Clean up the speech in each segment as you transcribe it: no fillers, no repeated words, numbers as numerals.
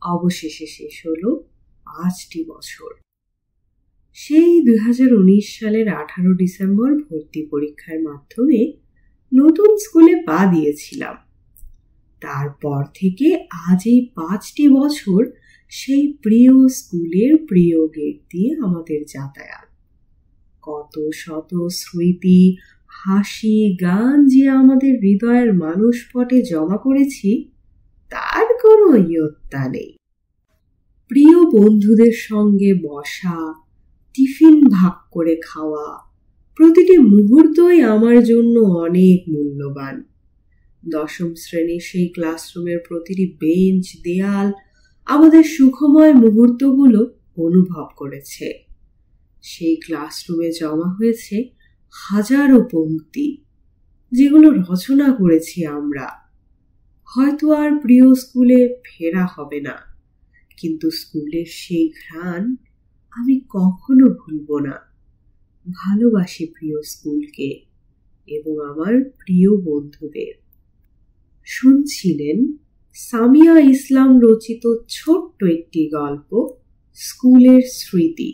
অবশেষে শেষ হলো 5টি বছর। সেই 2019 সালের 18 ডিসেম্বর ভর্তি পরীক্ষার মাধ্যমে নতুন স্কুলে পা দিয়েছিলাম। তারপর থেকে আজ এই 5টি বছর সেই প্রিয় স্কুলের প্রিয় গেট দিয়ে আমাদের যাতায়াত। কত শত স্মৃতি, হাসি, গান যে আমাদের হৃদয়ের মানসপটে জমা করেছি তার কোনো ইয়ত্তা নেই। প্রিয় বন্ধুদের সঙ্গে বসা, টিফিন ভাগ করে খাওয়া, প্রতিটি মুহূর্তই আমার জন্য অনেক মূল্যবান। 10ম শ্রেণীর সেই ক্লাসরুমের প্রতিটি বেঞ্চ, দেয়াল আমাদের সুখময় মুহূর্তগুলো অনুভব করেছে। সেই ক্লাসরুমে জমা হয়েছে হাজারো পংক্তি, যেগুলো রচনা করেছি আমরা। হয়তো আর প্রিয় স্কুলে ফেরা হবে না, কিন্তু স্কুলের সেই ঘ্রাণ আমি কখনো ভুলব না। ভালোবাসি প্রিয় স্কুলকে এবং আমার প্রিয় বন্ধুদের। শুনছিলেন সামিয়া ইসলাম রচিত ছোট্ট একটি গল্প, স্কুলের স্মৃতি।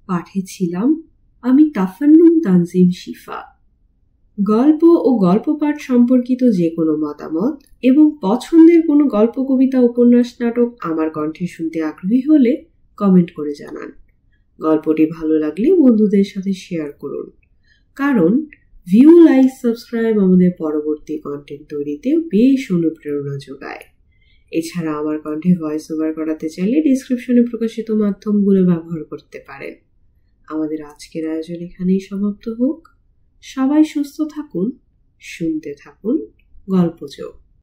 পাঠে ছিলাম আমি তাফান্নুম তানজিম শিফা। গল্প ও গল্প পাঠ সম্পর্কিত যে কোনো মতামত এবং পছন্দের কোনো গল্প, কবিতা, উপন্যাস, নাটক আমার কণ্ঠে শুনতে আগ্রহী হলে কমেন্ট করে জানান। গল্পটি ভালো লাগলে বন্ধুদের সাথে শেয়ার করুন, কারণ ভিউ, লাইক, সাবস্ক্রাইব আমাদের পরবর্তী কন্টেন্ট তৈরিতে বেশ অনুপ্রেরণা যোগায়। এছাড়া আমার কণ্ঠে ভয়েস ওভার করাতে চাইলে ডিসক্রিপশনে প্রকাশিত মাধ্যমগুলো ব্যবহার করতে পারেন। আমাদের আজকের আয়োজন এখানেই সমাপ্ত হোক। সবাই সুস্থ থাকুন, শুনতে থাকুন গল্পযোগ।